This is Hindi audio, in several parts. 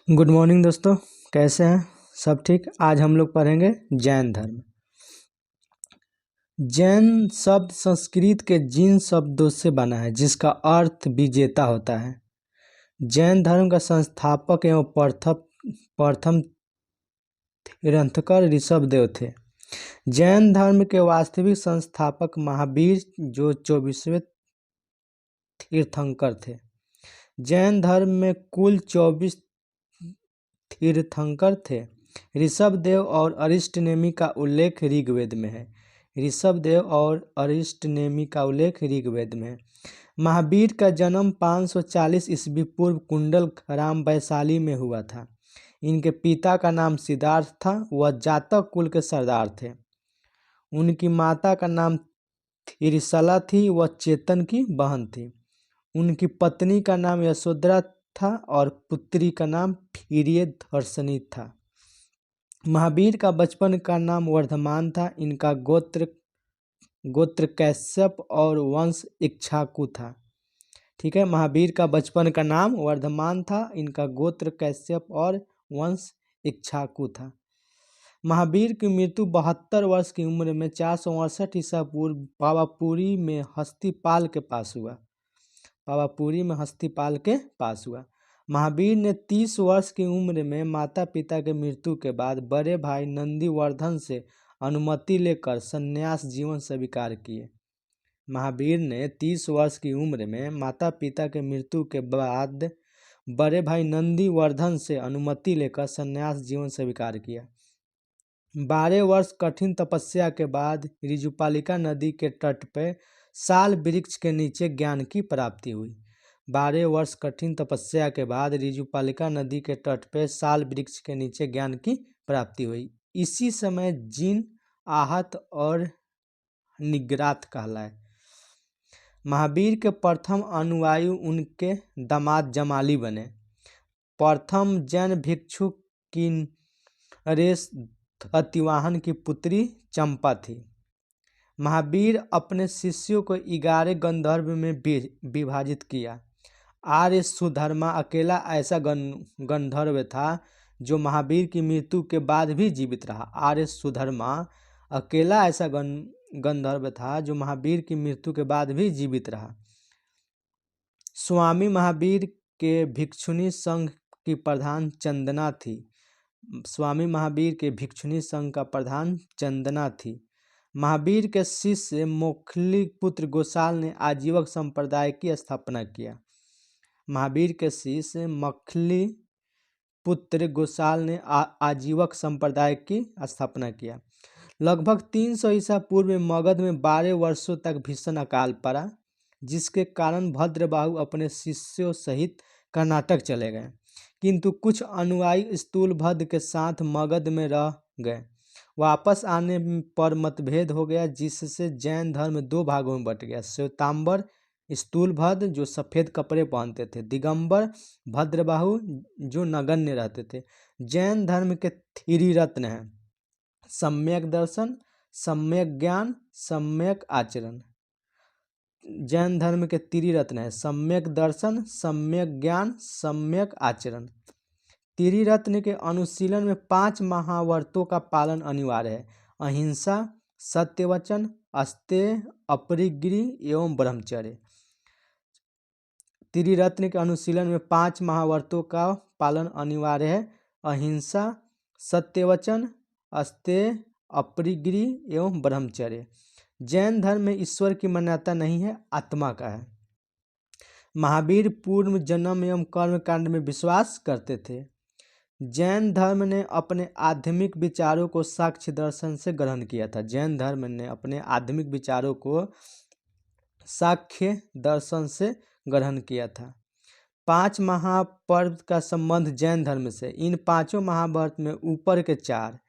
गुड मॉर्निंग दोस्तों, कैसे हैं? सब ठीक। आज हम लोग पढ़ेंगे जैन धर्म। जैन शब्द संस्कृत के जिन शब्दों से बना है जिसका अर्थ विजेता होता है। जैन धर्म का संस्थापक एवं प्रथम तीर्थंकर ऋषभदेव थे। जैन धर्म के वास्तविक संस्थापक महावीर जो 24वें तीर्थंकर थे। जैन धर्म में कुल 24 तीर्थंकर थे। ऋषभदेव और अरिष्टनेमि का उल्लेख ऋग्वेद में है। ऋषभदेव और अरिष्टनेमि का उल्लेख ऋग्वेद में है। महावीर का जन्म 540 ईस्वी पूर्व कुंडल ग्राम वैशाली में हुआ था। इनके पिता का नाम सिद्धार्थ था। वह जातक कुल के सरदार थे। उनकी माता का नाम थिरिसला थी। वह चेतन की बहन थी। उनकी पत्नी का नाम यशोधरा था और पुत्री का नाम प्रियदर्शनी था। महावीर का बचपन का नाम वर्धमान था। इनका गोत्र कैश्यप और वंश इक्ष्वाकु था। ठीक है, महावीर का बचपन का नाम वर्धमान था। इनका गोत्र कैश्यप और वंश इक्ष्वाकु था। महावीर की मृत्यु 72 वर्ष की उम्र में 468 ईसा पूर्व पावापुरी में हस्तिपाल के पास हुआ। महावीर ने 30 वर्ष की उम्र में माता पिता के मृत्यु के बाद बड़े भाई नंदीवर्धन से अनुमति लेकर संन्यास जीवन स्वीकार किए। महावीर ने 30 वर्ष की उम्र में माता पिता के मृत्यु के बाद बड़े भाई नंदीवर्धन से अनुमति लेकर संन्यास जीवन स्वीकार किया। 12 वर्ष कठिन तपस्या के बाद ऋजुपालिका नदी के तट पर साल वृक्ष के नीचे ज्ञान की प्राप्ति हुई। 12 वर्ष कठिन तपस्या के बाद ऋजुपालिका नदी के तट पर साल वृक्ष के नीचे ज्ञान की प्राप्ति हुई। इसी समय जिन, आहत और निग्रात कहलाए। महावीर के प्रथम अनुयायी उनके दामाद जमाली बने। प्रथम जैन भिक्षु की नरेश अतिवाहन की पुत्री चंपा थी। महावीर अपने शिष्यों को 11 गंधर्व में विभाजित किया। आर्य सुधर्मा अकेला ऐसा गंधर्व था जो महावीर की मृत्यु के बाद भी जीवित रहा। आर्य सुधर्मा अकेला ऐसा गंधर्व था जो महावीर की मृत्यु के बाद भी जीवित रहा। स्वामी महावीर के भिक्षुणी संघ की प्रधान चंदना थी। स्वामी महावीर के भिक्षुणी संघ का प्रधान चंदना थी। महावीर के शिष्य मोखली पुत्र गोसाल ने आजीवक संप्रदाय की स्थापना किया। महावीर के शिष्य मखली पुत्र गोसाल ने आजीवक संप्रदाय की स्थापना किया। लगभग 300 ईसा पूर्व में मगध में 12 वर्षों तक भीषण अकाल पड़ा, जिसके कारण भद्रबाहु अपने शिष्यों सहित कर्नाटक चले गए, किंतु कुछ अनुयायी स्थूलभद्र के साथ मगध में रह गए। वापस आने पर मतभेद हो गया, जिससे जैन धर्म 2 भागों में बट गया। श्वेतांबर स्थूलभद्र जो सफ़ेद कपड़े पहनते थे, दिगंबर भद्रबाहु जो नगण्य रहते थे। जैन धर्म के 3 रत्न हैं: सम्यक दर्शन, सम्यक ज्ञान, सम्यक आचरण। जैन धर्म के 3 रत्न हैं: सम्यक दर्शन, सम्यक ज्ञान, सम्यक आचरण। 3 रत्न के अनुशीलन में 5 महाव्रतों का पालन अनिवार्य है: अहिंसा, सत्यवचन, अस्तेय, अपरिग्रह एवं ब्रह्मचर्य। 3 रत्न के अनुशीलन में 5 महाव्रतों का पालन अनिवार्य है: अहिंसा, सत्यवचन, अस्तेय, अपरिग्रह एवं ब्रह्मचर्य। जैन धर्म में ईश्वर की मान्यता नहीं है, आत्मा का है। महावीर पूर्व जन्म एवं कर्म कांड में विश्वास करते थे। जैन धर्म ने अपने आध्यात्मिक विचारों को साक्ष्य दर्शन से ग्रहण किया था। जैन धर्म ने अपने आध्यात्मिक विचारों को साक्ष्य दर्शन से ग्रहण किया था। 5 महापर्व का संबंध जैन धर्म से। इन 5 महापर्व में ऊपर के 4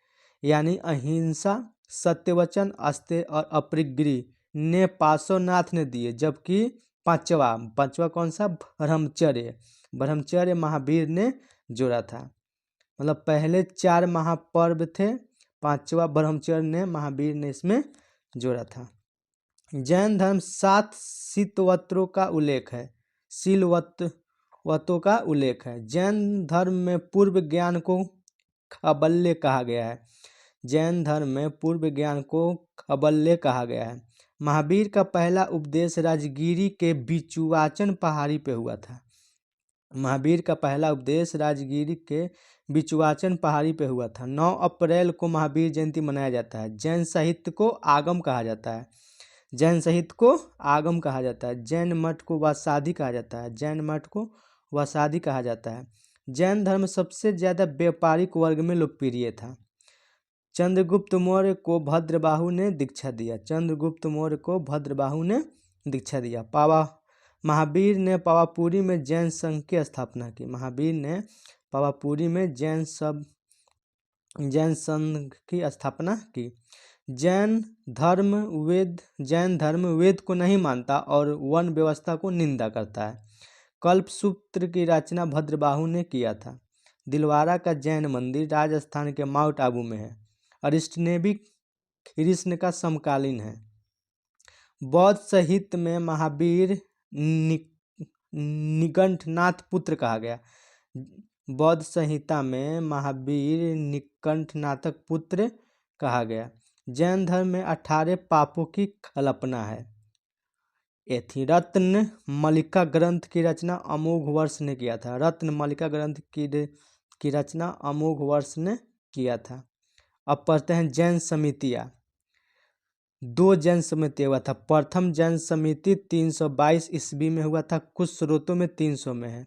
यानी अहिंसा, सत्यवचन, अस्तेय और अपरिग्रह ने पार्श्वनाथ ने दिए, जबकि पांचवा कौन सा? ब्रह्मचर्य महावीर ने जोड़ा था। मतलब पहले 4 महापर्व थे, 5वां ब्रह्मचर्य ने महावीर ने इसमें जोड़ा था। जैन धर्म 7 शीलवत्रों का उल्लेख है। शीलवत्र वतों का उल्लेख है। जैन धर्म में पूर्व ज्ञान को खबल्य कहा गया है। जैन धर्म में पूर्व ज्ञान को खबल्य कहा गया है। महावीर का पहला उपदेश राजगिरी के बिचुवाचन पहाड़ी पे हुआ था। महावीर का पहला उपदेश राजगिरी के बिचुवाचन पहाड़ी पे हुआ था। 9 अप्रैल को महावीर जयंती मनाया जाता है। जैन साहित्य को आगम कहा जाता है। जैन साहित्य को आगम कहा जाता है। जैन मठ को वसादि कहा जाता है। जैन मठ को वसादि कहा जाता है। जैन धर्म सबसे ज्यादा व्यापारिक वर्ग में लोकप्रिय था। चंद्रगुप्त मौर्य को भद्रबाहु ने दीक्षा दिया। चंद्रगुप्त मौर्य को भद्रबाहु ने दीक्षा दिया। महावीर ने पावापुरी में जैन संघ की स्थापना की। महावीर ने पावापुरी में जैन संघ की स्थापना की। जैन धर्म वेद को नहीं मानता और वन व्यवस्था को निंदा करता है। कल्पसूत्र की रचना भद्रबाहु ने किया था। दिलवारा का जैन मंदिर राजस्थान के माउंट आबू में है। अरिष्टनेमी कृष्ण का समकालीन है। बौद्ध साहित्य में महावीर निकंठनाथ पुत्र कहा गया। बौद्ध संहिता में महावीर निकंठनाथक पुत्र कहा गया। जैन धर्म में 18 पापों की कल्पना है। रत्न मलिका ग्रंथ की रचना अमोघ वर्ष ने किया था। रत्न मलिका ग्रंथ की रचना अमोघ वर्ष ने किया था। अब पढ़ते हैं जैन समितियाँ। 2 जैन समिति हुआ था। प्रथम जैन समिति 322 ईस्वी में हुआ था। कुछ स्रोतों में 300 में है।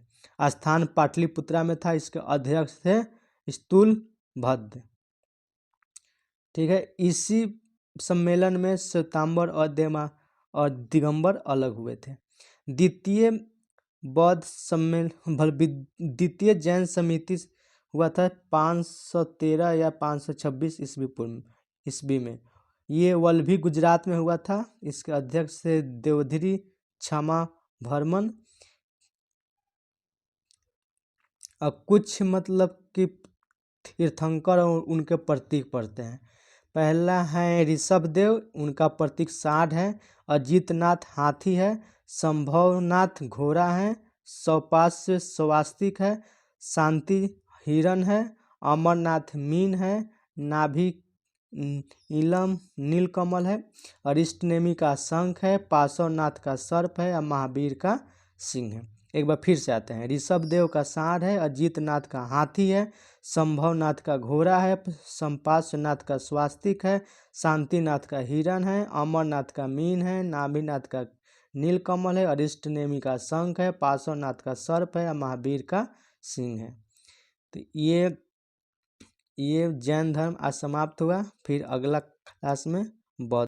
स्थान पाटलिपुत्रा में था। इसके अध्यक्ष थे स्थूलभद्र। ठीक है। इसी सम्मेलन में श्वेतांबर और दिगंबर अलग हुए थे। द्वितीय जैन समिति हुआ था 513 या 526 ईस्वी में। ये वल्लभी गुजरात में हुआ था। इसके अध्यक्ष थे देवधिरी क्षमा भरमन। अब कुछ मतलब कि तीर्थंकर और उनके प्रतीक पढ़ते हैं। पहला है ऋषभदेव, उनका प्रतीक सांड है। अजितनाथ हाथी है। संभवनाथ घोड़ा है। सौपास्य स्वास्तिक है। शांति हिरण है। अमरनाथ मीन है। नाभि इलम नीलकमल है। अरिष्टनेमी का शंख है। पार्श्वनाथ का सर्प है। और महावीर का सिंह है। एक बार फिर से आते हैं। ऋषभदेव का सांड है। अजितनाथ का हाथी है। संभवनाथ का घोड़ा है। संपार्श्वनाथ का स्वास्तिक है। शांतिनाथ का हिरण है। अमरनाथ का मीन है। नाभिनाथ का नीलकमल है। अरिष्टनेमी का शंख है। पार्श्वनाथ का सर्प है। और महावीर का सिंह है। तो ये जैन धर्म आज समाप्त हुआ। फिर अगला क्लास में बौद्ध